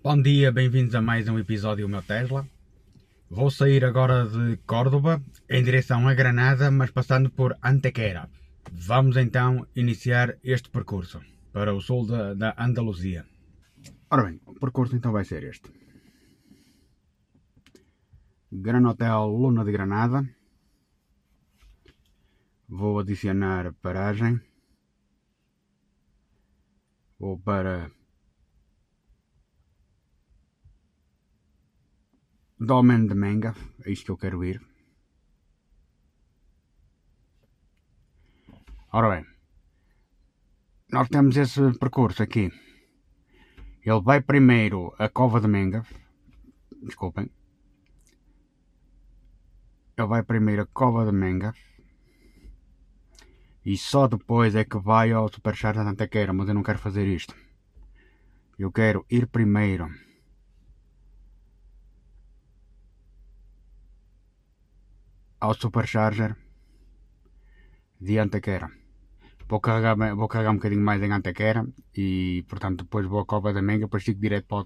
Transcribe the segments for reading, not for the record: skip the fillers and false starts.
Bom dia, bem-vindos a mais um episódio do meu Tesla. Vou sair agora de Córdoba em direção a Granada, mas passando por Antequera. Vamos então iniciar este percurso para o sul da Andaluzia. Ora bem, o percurso então vai ser este. Gran Hotel Luna de Granada. Vou adicionar paragem. Vou para Dolmen de Menga, é isto que eu quero ir. Ora bem, nós temos esse percurso aqui. Ele vai primeiro a Cova de Menga, desculpem. Ele vai primeiro a Cova de Menga e só depois é que vai ao Supercharger de Antequera, mas eu não quero fazer isto. Eu quero ir primeiro ao Supercharger de Antequera. Vou carregar um bocadinho mais em Antequera e, portanto, depois vou à Cova da Menga, depois sigo direto para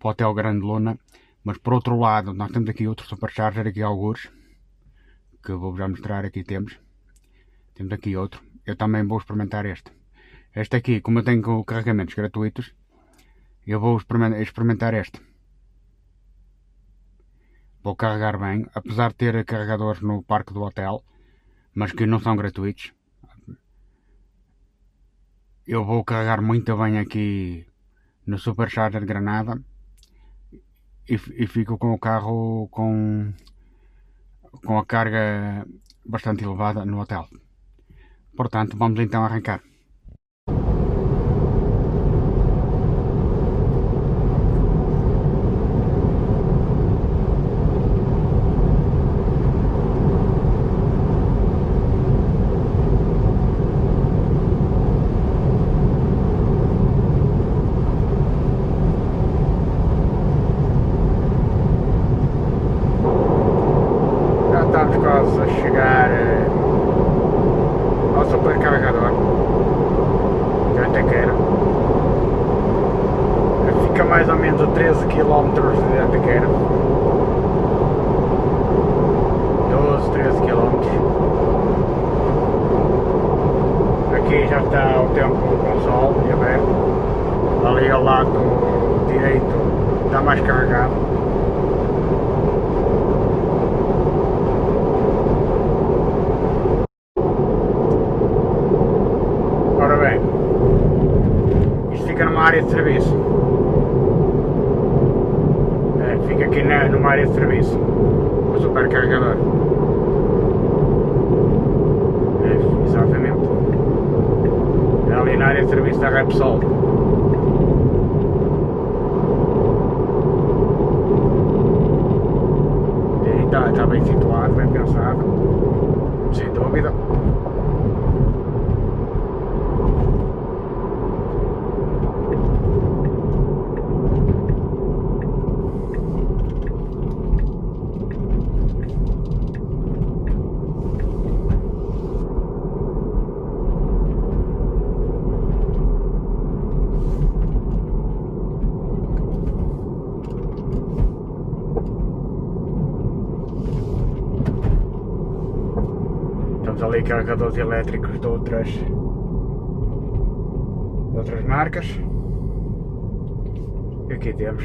o Hotel Grande Luna. Mas, por outro lado, nós temos aqui outro Supercharger, aqui algures, que eu vou já mostrar. Aqui temos aqui outro. Eu também vou experimentar este. Este aqui, como eu tenho carregamentos gratuitos, eu vou experimentar este. Vou carregar bem, apesar de ter carregadores no parque do hotel, mas que não são gratuitos. Eu vou carregar muito bem aqui no Supercharger de Granada e fico com o carro com a carga bastante elevada no hotel. Portanto, vamos então arrancar. Estamos quase a chegar ao supercarregador de Antequera. Fica mais ou menos a 13 km de Antequera. 12, 13 km. Aqui já está o tempo com sol e aberto. Ali ao lado direito está mais carregado. Numa área de serviço. Fica aqui numa área de serviço o supercarregador. Exatamente. É ali na área de serviço da Repsol. E está bem situado, bem pensado, sem dúvida. Ali carregadores elétricos de outras marcas. E aqui temos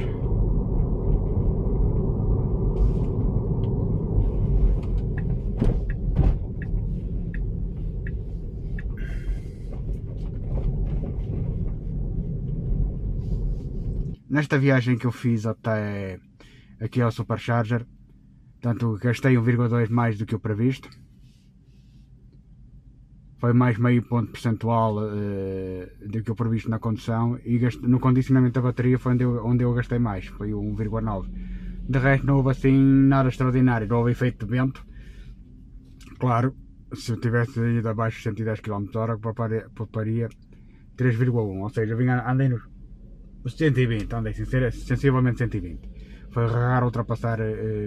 nesta viagem que eu fiz até aqui ao Supercharger, portanto gastei 1,2 mais do que o previsto. Foi mais meio ponto percentual do que o previsto na condução, e no condicionamento da bateria foi onde eu gastei mais, foi 1,9. De resto não houve assim nada extraordinário, não houve efeito de vento. Claro, se eu tivesse ido abaixo de 110 km/h pouparia 3,1, ou seja, andei nos 120, andei sensivelmente 120. Foi raro ultrapassar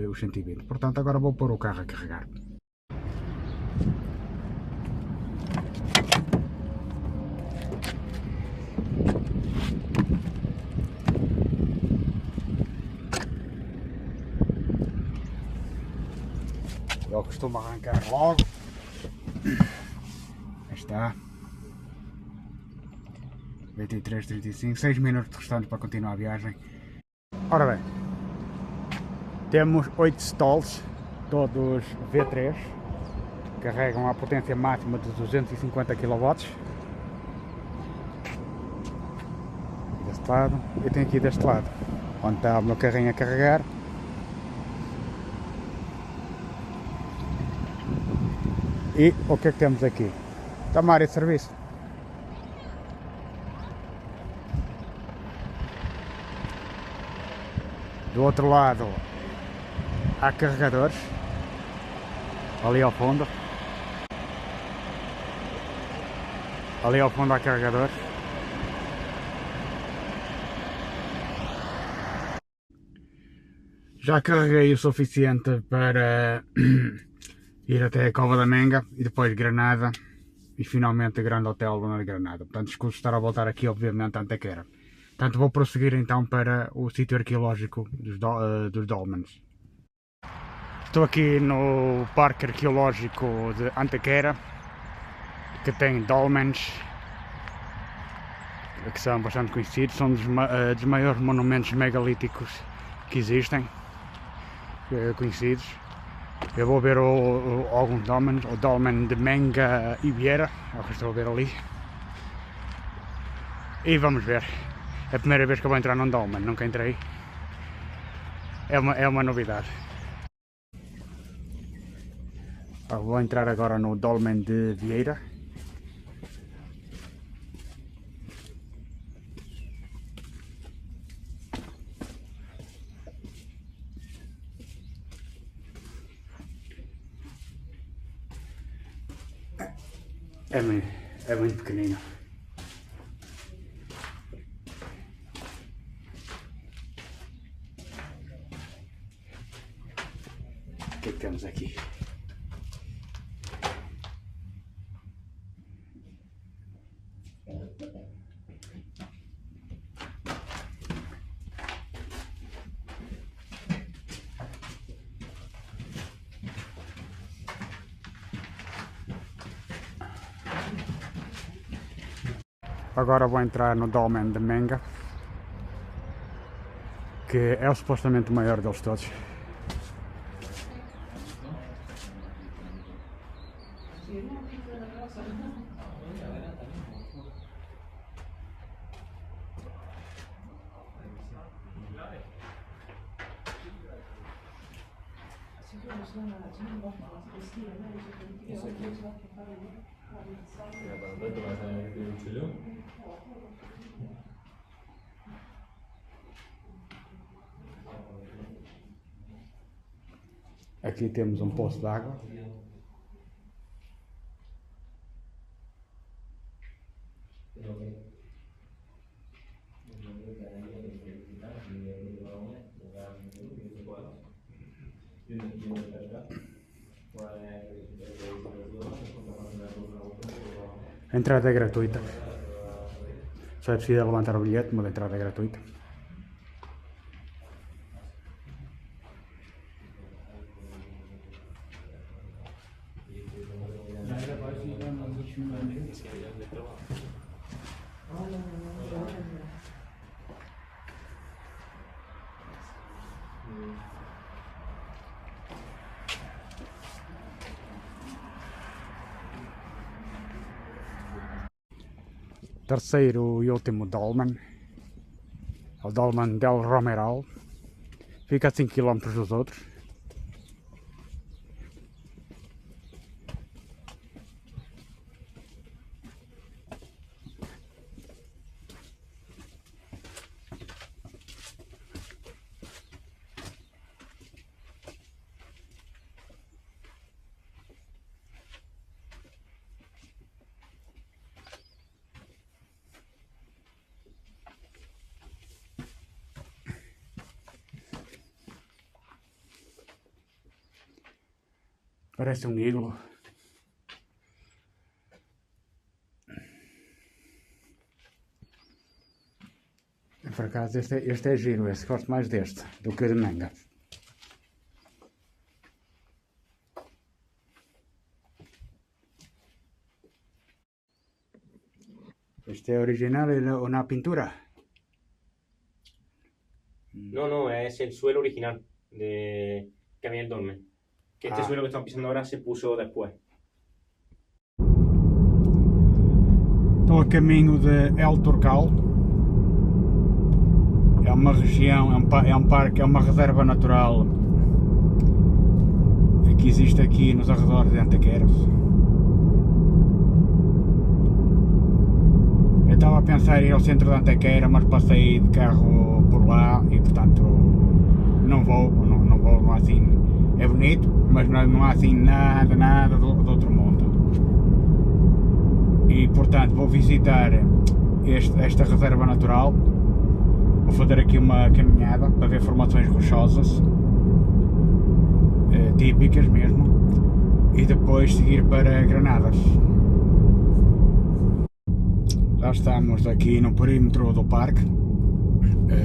os 120, portanto agora vou pôr o carro a carregar. Ele costuma arrancar logo. Aí está. 23:35, 6 minutos restantes para continuar a viagem. Ora bem, temos 8 stalls, todos V3, carregam a potência máxima de 250 kW. Deste lado, e tenho aqui deste lado, onde está o meu carrinho a carregar. E o que é que temos aqui? Está uma área de serviço. Do outro lado há carregadores, ali ao fundo. Ali ao fundo há carregadores. Já carreguei o suficiente para ir até a Cova da Menga e depois Granada e finalmente Grande Hotel Luna de Granada. Portanto, escuso estar a voltar aqui, obviamente, a Antequera. Portanto, vou prosseguir então para o sítio arqueológico dos Dolmens. Estou aqui no Parque Arqueológico de Antequera, que tem dolmens, que são bastante conhecidos, são dos maiores monumentos megalíticos que existem, conhecidos. Eu vou ver alguns dolmens, o dolmen de Menga e Vieira, é o que estou a ver ali. E vamos ver. É a primeira vez que eu vou entrar num dolmen, nunca entrei. É uma novidade. Vou entrar agora no dolmen de Vieira. É muito pequenino. O que é que temos aqui? Agora vou entrar no dolmen de Menga, que é o supostamente o maior deles todos. Aqui temos um poço de água. A entrada é gratuita. Só é preciso levantar o bilhete, mas a entrada é gratuita. Terceiro e último dolmen, o dolmen del Romeral, fica a 5 km dos outros. Parece um iglo. Por acaso este é giro, esse gosto mais deste do que o de Menga. ¿Este es original o una pintura? No, es el suelo original que había el dolmen. Que este suelo que estamos pisando ahora se puso después. Estou a caminho de El Turcal. É uma região, é um parque, é uma reserva natural que existe aqui nos arredores de Antequera. Eu estava a pensar em ir ao centro de Antequera, mas passei de carro por lá e portanto não vou, não há assim, é bonito, mas não há assim nada do outro mundo. E portanto vou visitar esta reserva natural, vou fazer aqui uma caminhada para ver formações rochosas, típicas mesmo, e depois seguir para Granadas. Já estamos aqui no perímetro do parque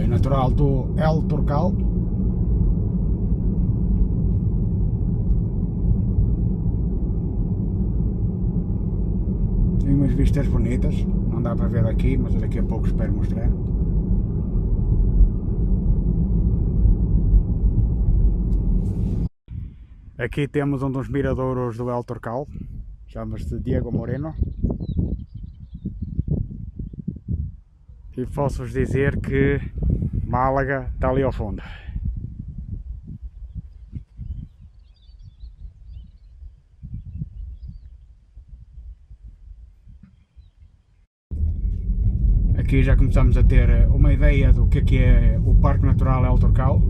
natural do El Turcal. Tem umas vistas bonitas, não dá para ver daqui, mas daqui a pouco espero mostrar. Aqui temos um dos miradouros do El Turcal, chama-se Diego Moreno. E posso-vos dizer que Málaga está ali ao fundo. Aqui já começamos a ter uma ideia do que é o Parque Natural El Turcal.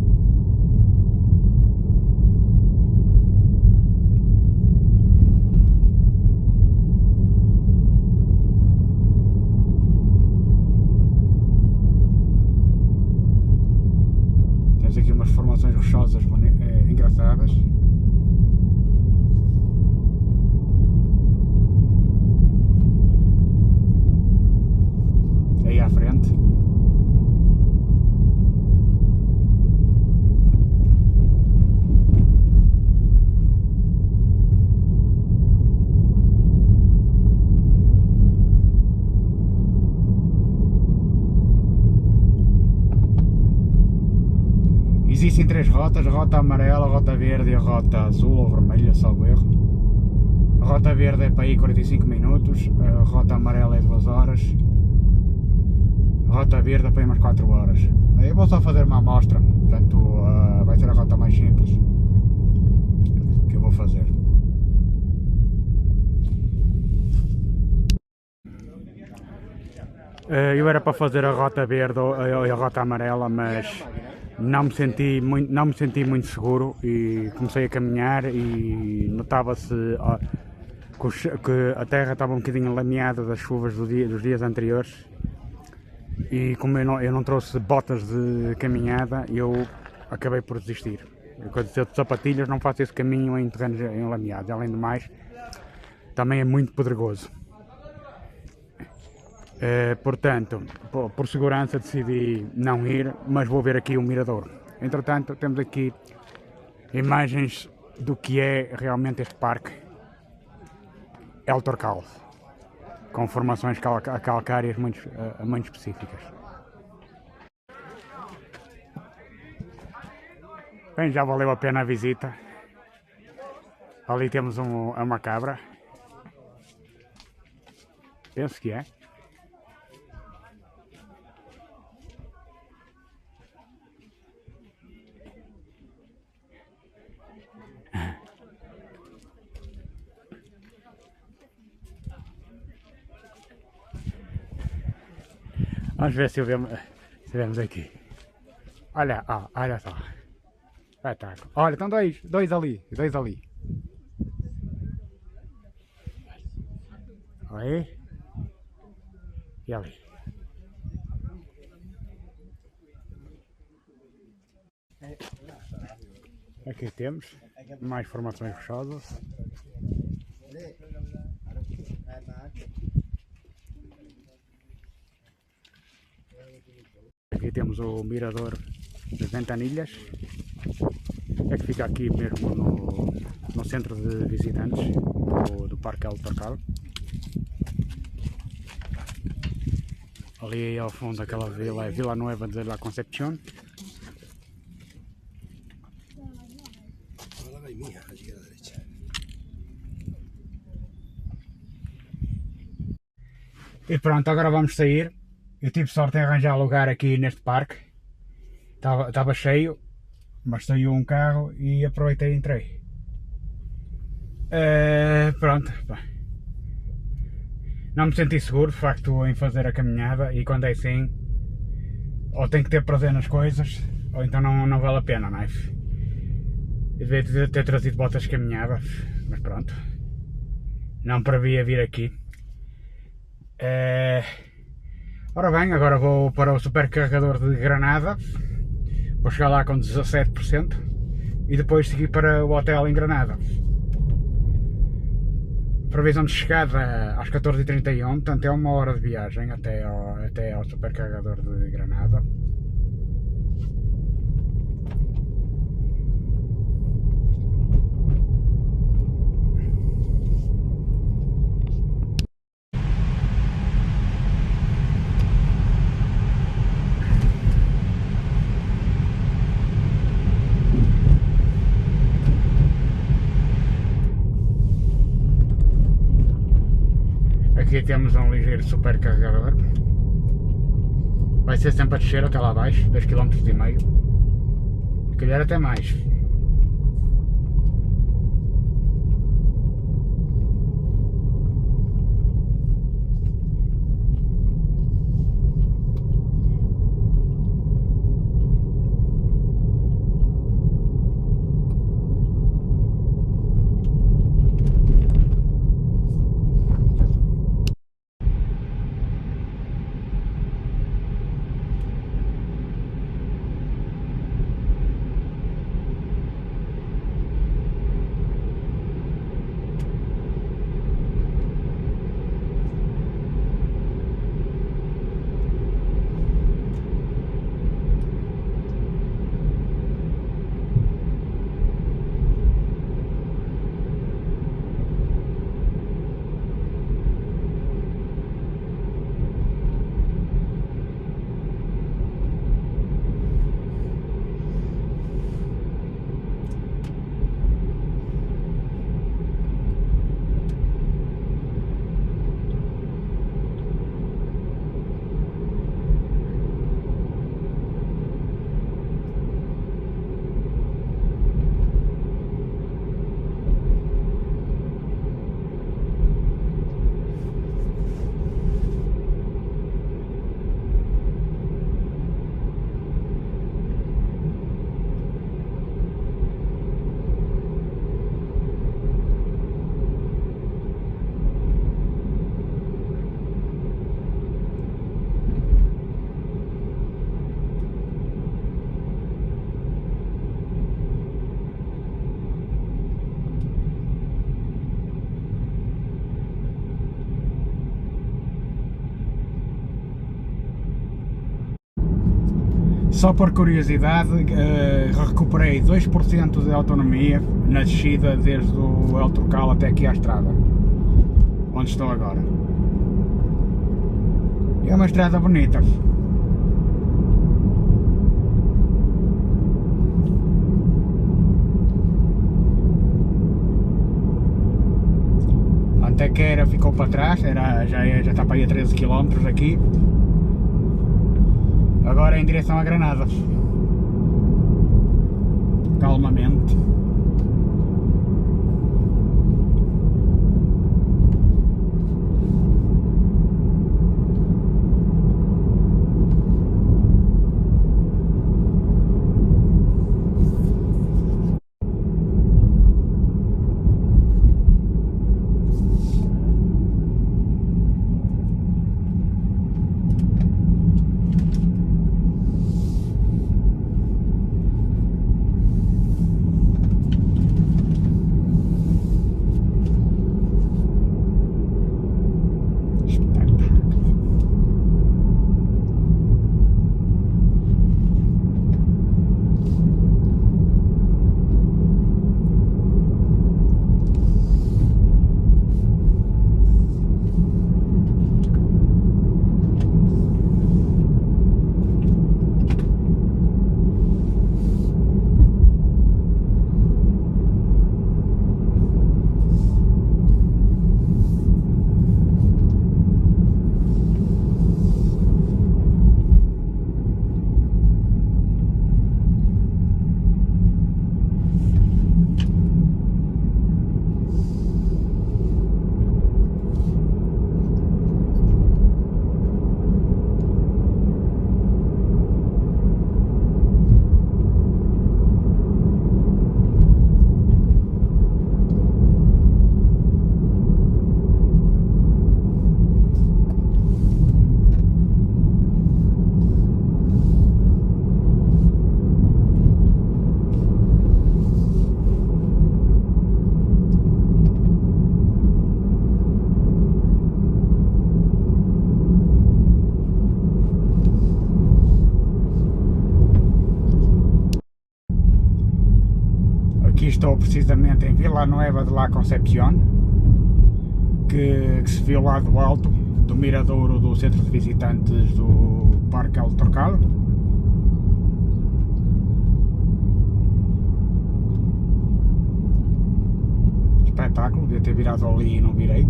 Temos aqui umas formações rochosas engraçadas. Aí à frente. Existem três rotas, a rota amarela, a rota verde e a rota azul ou vermelha, salvo erro. A rota verde é para aí 45 minutos, a rota amarela é 2 horas. A rota verde é para aí umas 4 horas. Eu vou só fazer uma amostra, portanto vai ser a rota mais simples que eu vou fazer. Eu era para fazer a rota verde e a rota amarela, mas não me senti muito seguro e comecei a caminhar e notava-se que a terra estava um bocadinho lameada das chuvas dos dias anteriores. E como eu não trouxe botas de caminhada, eu acabei por desistir. Quando eu de sapatilhas não faço esse caminho em terrenos enlameados. Além do mais, também é muito pedregoso. Portanto, por segurança decidi não ir, mas vou ver aqui o mirador. Entretanto, temos aqui imagens do que é realmente este parque El Turcal, com formações calcárias muito específicas. Bem, já valeu a pena a visita. Ali temos uma cabra. Penso que é. Vamos ver se vemos aqui. Olha só. Espetáculo. Olha, estão dois ali. Aí. E ali. Aqui temos mais formações rochosas. Aqui temos o mirador das Ventanilhas, é que fica aqui mesmo no centro de visitantes do Parque El Turcal. Ali ao fundo aquela vila é Vila Nueva de la Concepción. Ahora la mía, allí a la derecha. E pronto, agora vamos sair. Eu tive sorte em arranjar lugar aqui neste parque. Estava cheio, mas saiu um carro e aproveitei e entrei. Pronto, pá. Não me senti seguro de facto em fazer a caminhada, e quando é assim, ou tem que ter prazer nas coisas, ou então não vale a pena, não é? Eu devia ter trazido botas de caminhada, mas pronto, não previa vir aqui. Ora bem, agora vou para o supercarregador de Granada, vou chegar lá com 17% e depois seguir para o hotel em Granada. Previsão de chegada às 14h31, portanto é 1 hora de viagem até ao supercarregador de Granada. Aqui temos um ligeiro supercarregador. Vai ser sempre a descer até lá abaixo, 2,5 km. Se calhar até mais. Só por curiosidade, recuperei 2% de autonomia na descida desde o El Turcal até aqui à estrada, onde estou agora. E é uma estrada bonita. Antequera ficou para trás, já está para aí a 13 km aqui. Agora em direção a Granada, calmamente. Aqui estou precisamente em Vila Nueva de la Concepción, que se viu lá do alto, do miradouro do centro de visitantes do Parque El Torcal. Espetáculo, devia ter virado ali e não virei.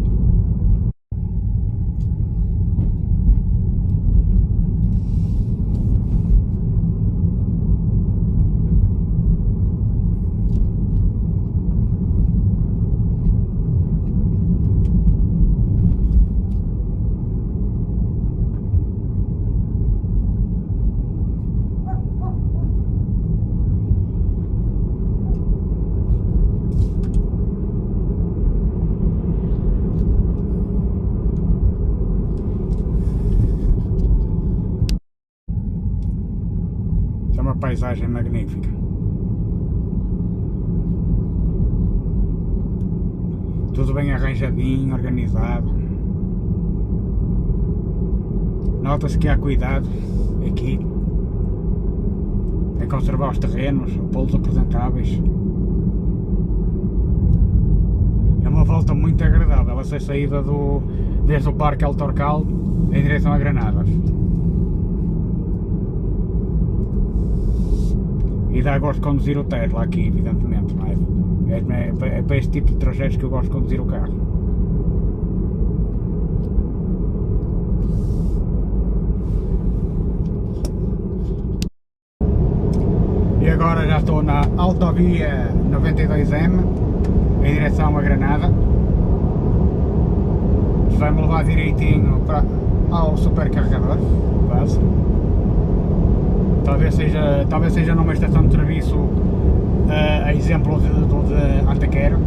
É uma paisagem magnífica. Tudo bem arranjadinho, organizado. Nota-se que há cuidado aqui em conservar os terrenos, pô-los apresentáveis. É uma volta muito agradável essa saída desde o Parque El Torcal em direção a Granadas. E dá gosto de conduzir o Tesla aqui, evidentemente, não é? É para este tipo de trajetos que eu gosto de conduzir o carro. E agora já estou na autovia 92M, em direção a Granada. Vai-me levar direitinho ao supercarregador, quase. Talvez seja numa estação de serviço, a exemplo de Antequera.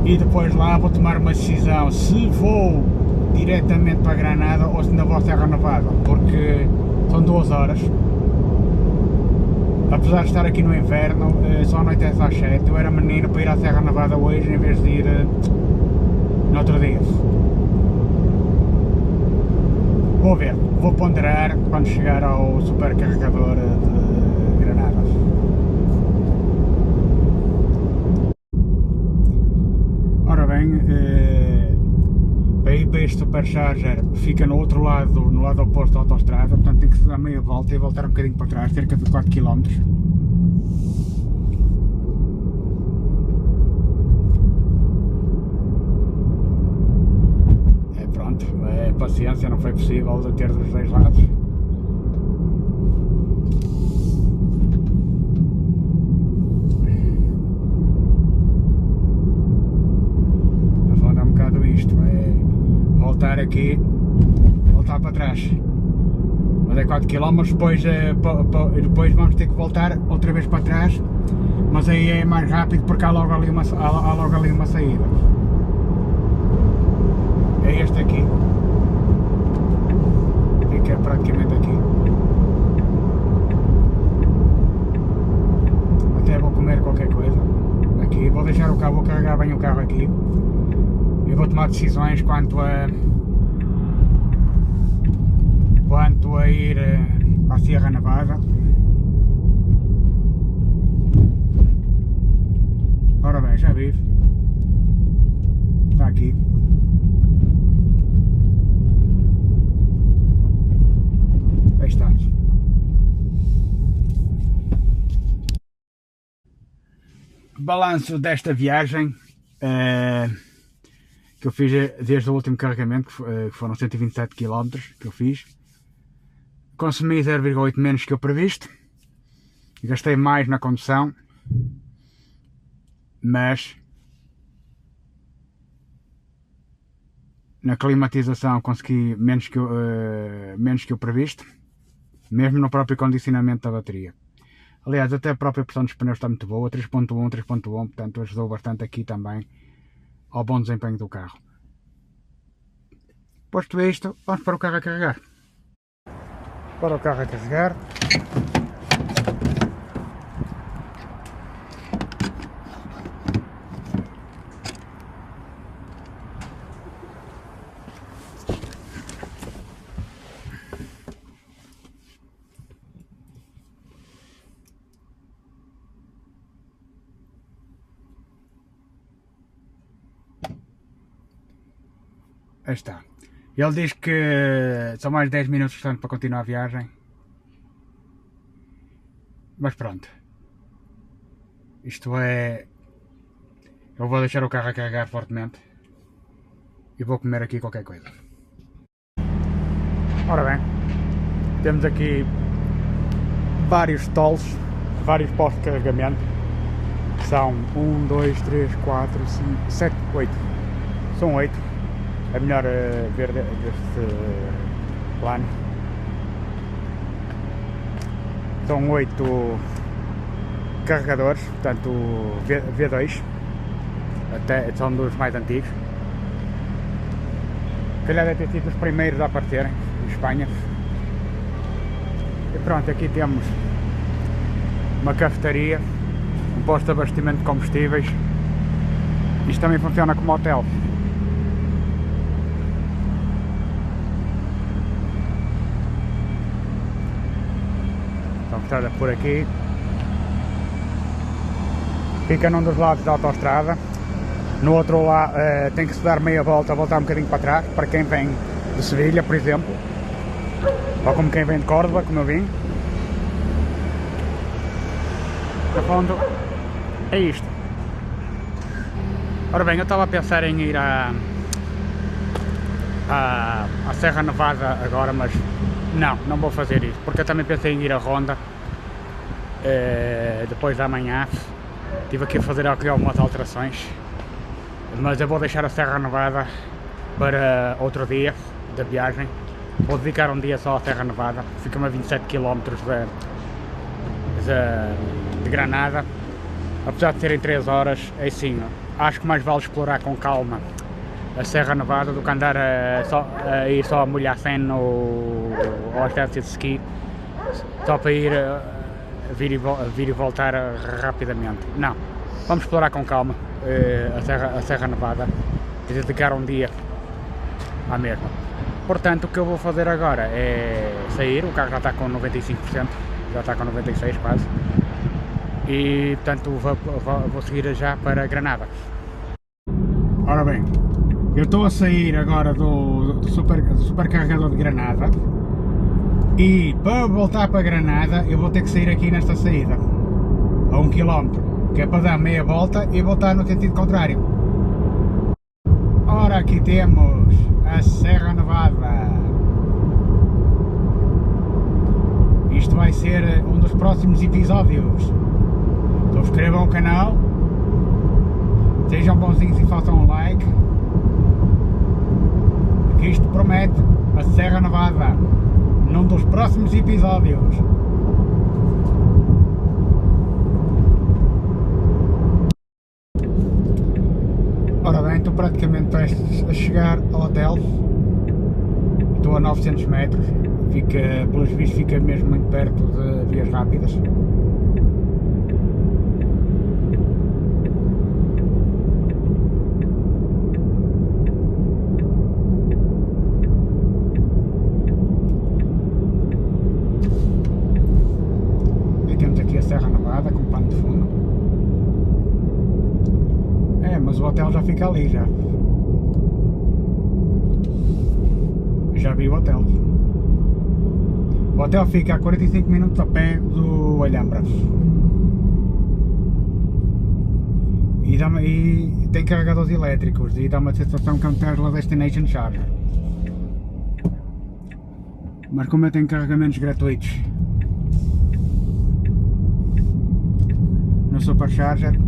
E depois lá vou tomar uma decisão se vou diretamente para Granada ou se ainda vou a Serra Nevada, porque são 2 horas. Apesar de estar aqui no inverno, só anoitece às 7. Eu era menino para ir à Serra Nevada hoje em vez de ir no outro dia. Vou ver, vou ponderar quando chegar ao supercarregador de Granada. Ora bem, para ir para este supercharger fica no outro lado, no lado oposto da autostrada, portanto tem que se dar meia volta e voltar um bocadinho para trás, cerca de 4 km. Paciência, não foi possível de ter dos 2 lados. Mas vou andar um bocado isto, é voltar aqui, voltar para trás. Mas é 4 km, depois vamos ter que voltar outra vez para trás, mas aí é mais rápido porque há logo ali uma saída. É este aqui. Que é praticamente aqui. Até vou comer qualquer coisa aqui, vou deixar o carro, vou carregar bem o carro aqui e vou tomar decisões quanto a ir à Serra Nevada. Ora bem, já vive, está aqui. Aí estamos. Balanço desta viagem que eu fiz desde o último carregamento, que foram 127 km que eu fiz. Consumi 0,8 menos que o previsto. Gastei mais na condução, mas na climatização consegui menos que o previsto. Mesmo no próprio condicionamento da bateria. Aliás, até a própria pressão dos pneus está muito boa, 3.1, portanto ajudou bastante aqui também ao bom desempenho do carro. Posto isto, vamos para o carro a carregar. Para o carro a carregar. Aí está. Ele diz que são mais 10 minutos portanto, para continuar a viagem. Mas pronto. Isto é... Eu vou deixar o carro a carregar fortemente. E vou comer aqui qualquer coisa. Ora bem. Temos aqui vários stalls, vários postos de carregamento. São 1, 2, 3, 4, 5, 7, 8. São 8. É melhor ver deste plano. São 8 carregadores, portanto V2. Até são dos mais antigos. Se calhar deve ter sido os primeiros a aparecerem em Espanha. E pronto, aqui temos uma cafetaria, um posto de abastecimento de combustíveis. Isto também funciona como hotel. Então, estrada por aqui. Fica num dos lados da autoestrada. No outro lado tem que se dar meia volta, voltar um bocadinho para trás, para quem vem de Sevilha, por exemplo. Ou como quem vem de Córdoba, como eu vim. No fundo, é isto. Ora bem, eu estava a pensar em ir à Serra Nevada agora, mas não vou fazer isso, porque eu também pensei em ir a Ronda depois da manhã. Estive aqui a fazer aqui algumas alterações, mas eu vou deixar a Serra Nevada para outro dia da viagem. Vou dedicar um dia só à Serra Nevada, fica-me a 27 km de Granada. Apesar de serem 3 horas, é assim, acho que mais vale explorar com calma a Serra Nevada do que andar a ir só a Molhacén ou à estância de ski, só para ir vir e voltar rapidamente. Não, vamos explorar com calma a Serra Nevada e dedicar um dia à mesma. Portanto, o que eu vou fazer agora é sair, o carro já está com 95%, já está com 96% quase, e portanto vou seguir já para Granada. Ora bem, eu estou a sair agora do supercarregador de Granada e para voltar para Granada eu vou ter que sair aqui nesta saída, a 1 km, que é para dar meia volta e voltar no sentido contrário. Ora, aqui temos a Serra Nevada. Isto vai ser um dos próximos episódios. Subscrevam o canal, sejam bonzinhos e façam um like, porque isto promete a Serra Nevada num dos próximos episódios. Ora bem, estou praticamente prestes a chegar ao hotel. Estou a 900 metros, pelos vistos fica mesmo muito perto de vias rápidas. E temos aqui a Serra Nevada com pano de fundo. Mas o hotel já fica ali já. Já vi o hotel. O hotel fica a 45 minutos a pé do Alhambras. E tem carregadores elétricos e dá uma sensação que é um Tesla Destination Charger. Mas como eu tenho carregamentos gratuitos no Supercharger,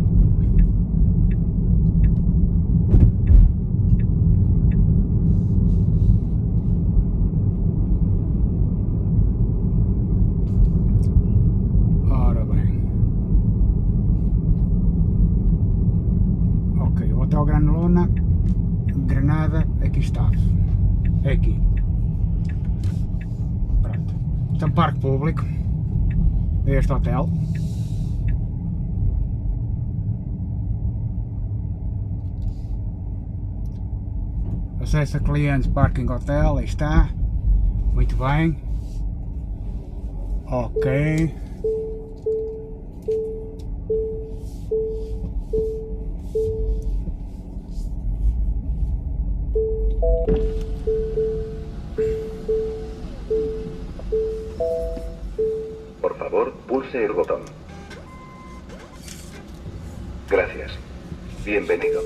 Granolona, Granada, aqui está, é aqui, pronto, isto é um parque público, é este hotel, acesso a clientes, parking hotel, aí está, muito bem, ok. favor, pulse el botón. Gracias. Bienvenido.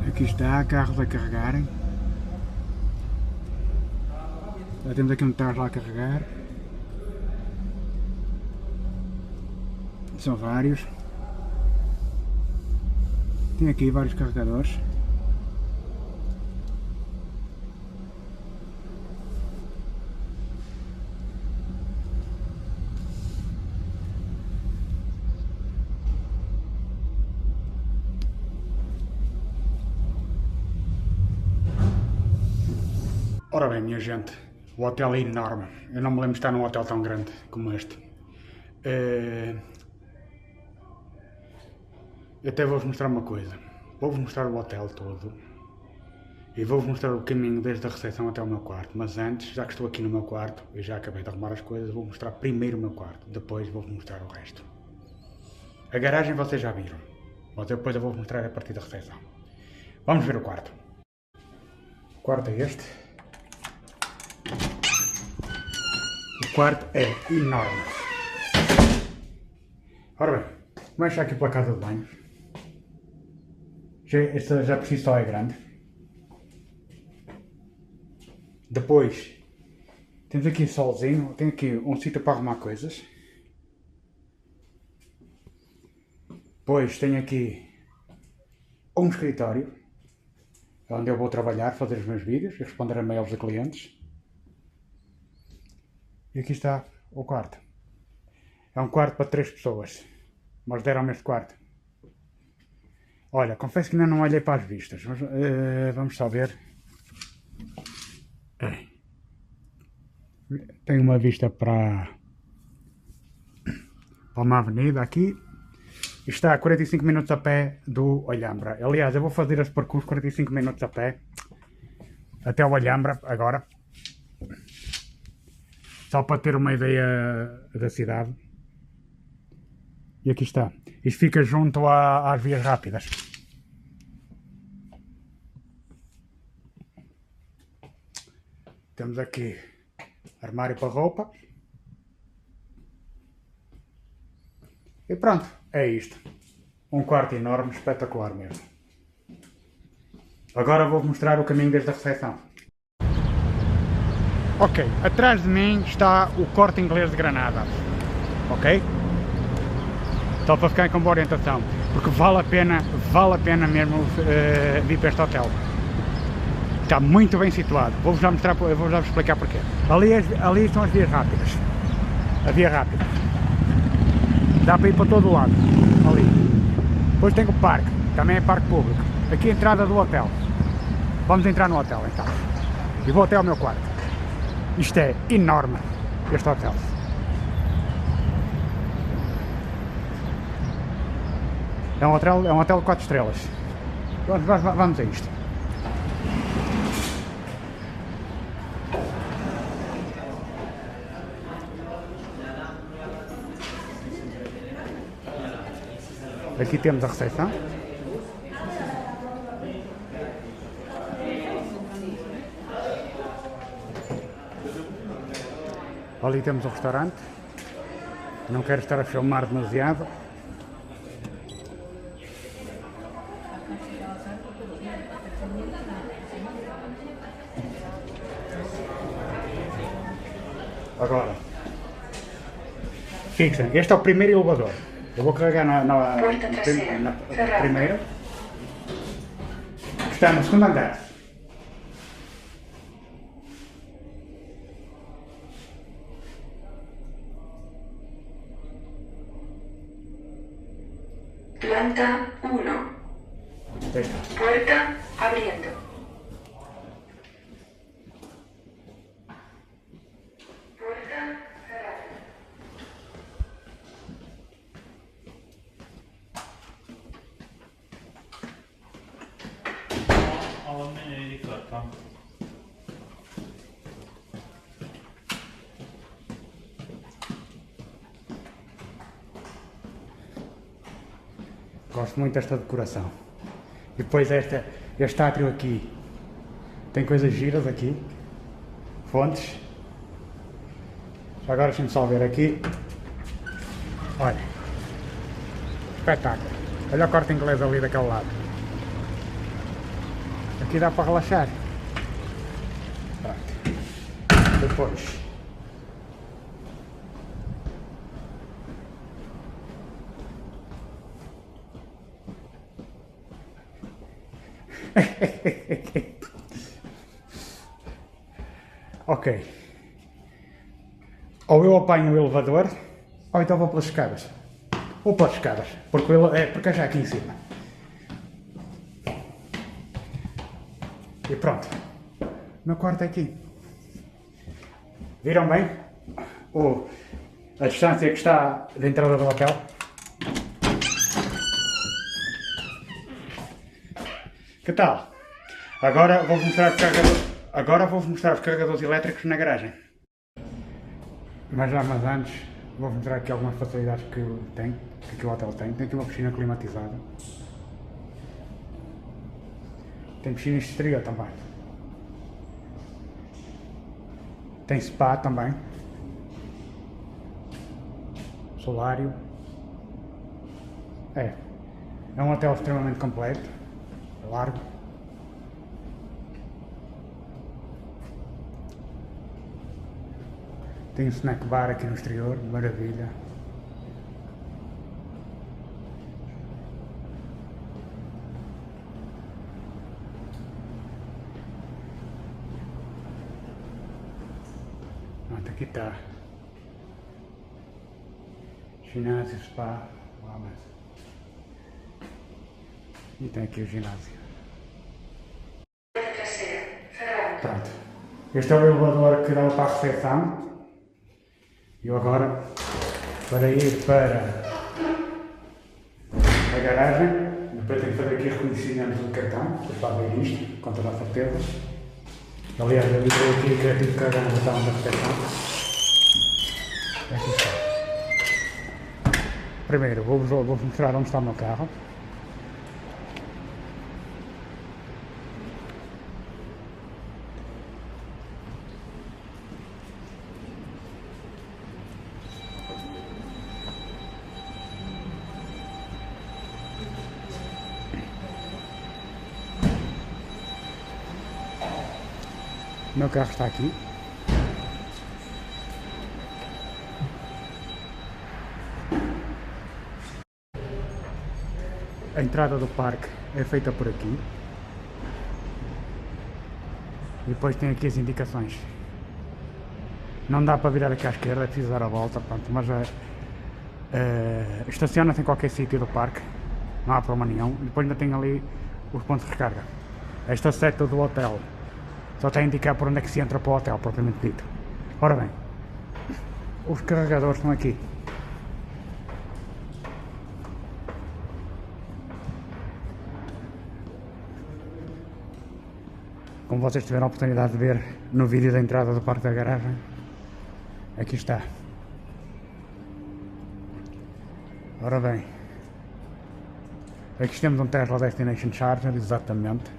Aqui está, carros a carregarem. Já temos aqui um carro lá a carregar. São vários. Tem aqui vários carregadores. Ora bem, minha gente, o hotel é enorme. Eu não me lembro de estar num hotel tão grande como este. Eu até vou-vos mostrar uma coisa. Vou-vos mostrar o hotel todo. E vou-vos mostrar o caminho desde a recepção até o meu quarto. Mas antes, já que estou aqui no meu quarto, eu já acabei de arrumar as coisas, vou mostrar primeiro o meu quarto. Depois vou-vos mostrar o resto. A garagem vocês já viram. Mas depois eu vou-vos mostrar a partir da recepção. Vamos ver o quarto. O quarto é este. O quarto é enorme. Ora bem, começa aqui pela casa de banho. Esta já por si só é grande. Depois, temos aqui solzinho, tem aqui um sítio para arrumar coisas. Depois tem aqui um escritório, onde eu vou trabalhar, fazer os meus vídeos e responder a mails de clientes. E aqui está o quarto. É um quarto para 3 pessoas. Mas deram-me este quarto. Olha, confesso que ainda não olhei para as vistas. Mas, vamos só ver. Tem uma vista para uma avenida aqui. E está a 45 minutos a pé do Alhambra. Aliás, eu vou fazer este percurso 45 minutos a pé. Até o Alhambra, agora. Só para ter uma ideia da cidade. E aqui está. Isto fica junto às vias rápidas. Temos aqui armário para roupa. E pronto, é isto. Um quarto enorme, espetacular mesmo. Agora vou mostrar o caminho desde a recepção. Ok, atrás de mim está o Corte Inglês de Granada. Ok? Só para ficarem com boa orientação. Porque vale a pena mesmo vir para este hotel. Está muito bem situado. Vou-vos já mostrar, vou já explicar porquê. Ali são as vias rápidas. A via rápida. Dá para ir para todo o lado. Ali. Depois tem o parque. Também é parque público. Aqui a entrada do hotel. Vamos entrar no hotel então. E vou até ao meu quarto. Isto é enorme. Este hotel. É um hotel de 4 estrelas. Vamos a isto. Aqui temos a recepção. Ali temos o restaurante. Não quero estar a filmar demasiado. Agora, fixem, este é o primeiro elevador. Eu vou carregar na primeira. Está no segundo andar. Planta 1. Puerta abriendo. Olha, é claro. Gosto muito desta decoração. E depois este átrio aqui. Tem coisas giras aqui. Fontes. Agora deixa-me só ver aqui. Olha. Espetáculo. Olha o Corte Inglês ali daquele lado. Aqui dá para relaxar. Pronto. Depois. Ok. Ou eu apanho o elevador, ou então vou pelas escadas. Ou pelas escadas, porque é já aqui em cima. E pronto. O meu quarto é aqui. Viram bem? A distância que está da entrada do hotel. Que tal? Agora vou-vos mostrar os carregadores elétricos na garagem. Mas antes vou mostrar aqui algumas facilidades que aqui o hotel tem. Tem aqui uma piscina climatizada. Tem piscina exterior também. Tem spa também. Solário. É um hotel extremamente completo. Largo. Tem um snack bar aqui no exterior, maravilha. Pronto, aqui está. Ginásio, spa, wellness. E tem aqui o ginásio. Pronto. Este é o elevador que dá para a recepção. Eu agora, para ir para a garagem, depois tenho que fazer aqui reconhecimento do cartão, depois para ver isto, com toda a certeza. Aliás, eu liguei aqui que eu tive que carregar no botão da recepção. Aqui está. Primeiro, vou-vos mostrar onde está o meu carro. O meu carro está aqui. A entrada do parque é feita por aqui. E depois tem aqui as indicações. Não dá para virar aqui à esquerda, é preciso dar a volta, pronto, mas estaciona-se em qualquer sítio do parque, não há problema nenhum. E depois ainda tem ali os pontos de recarga. Esta seta do hotel só está a indicar por onde é que se entra para o hotel, propriamente dito. Ora bem, os carregadores estão aqui. Como vocês tiveram a oportunidade de ver no vídeo da entrada do parque da garagem, aqui está. Ora bem, aqui temos um Tesla Destination Charger, exatamente.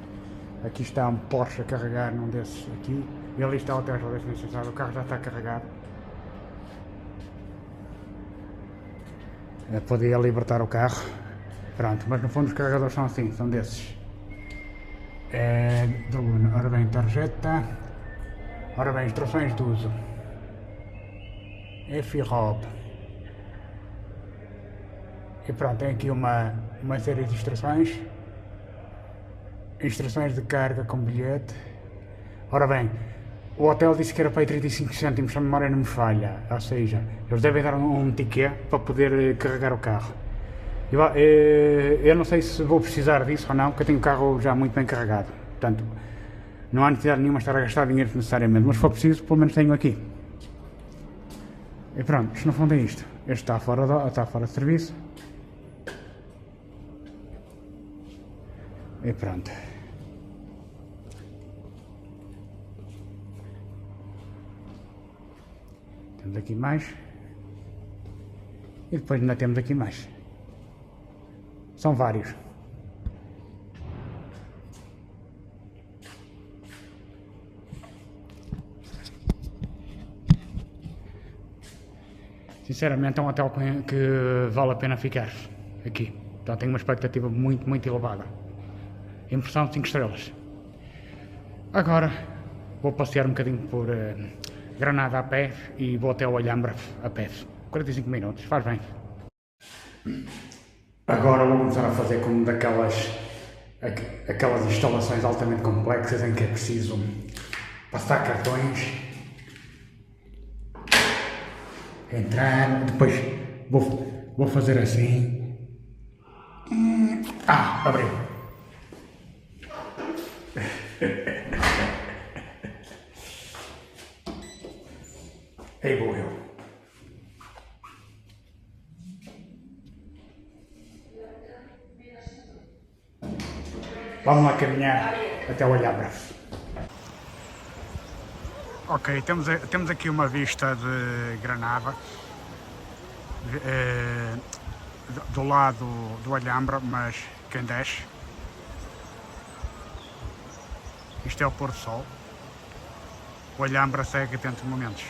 Aqui está um Porsche a carregar num desses aqui. E ali está o Tesla Destination Charger, o carro já está carregado. Eu podia libertar o carro. Pronto, mas no fundo os carregadores são assim, são desses. Ora bem, tarjeta. Ora bem, instruções de uso. FROB. E pronto, tem aqui uma série de instruções. Instruções de carga com bilhete. Ora bem, o hotel disse que era para aí 35 cêntimos, se a memória não me falha. Ou seja, eles devem dar um ticket para poder carregar o carro. Eu não sei se vou precisar disso ou não, porque eu tenho o carro já muito bem carregado. Portanto, não há necessidade nenhuma de estar a gastar dinheiro necessariamente, mas se for preciso, pelo menos tenho aqui. E pronto, isto no fundo é isto. Este está fora de serviço. E pronto. Temos aqui mais. E depois ainda temos aqui mais. São vários. Sinceramente é um hotel que vale a pena ficar aqui. Então tenho uma expectativa muito elevada. Impressão 5 estrelas. Agora vou passear um bocadinho por Granada a pé e vou até ao Alhambra a pé. 45 minutos, faz bem. Agora vou começar a fazer como aquelas instalações altamente complexas em que é preciso passar cartões, entrar, depois vou fazer assim. Abriu. Aí vou eu. Vamos lá caminhar até o Alhambra. Ok, temos aqui uma vista de Granada, do lado do Alhambra, mas quem desce. Isto é o pôr do sol. O Alhambra segue dentro de momentos.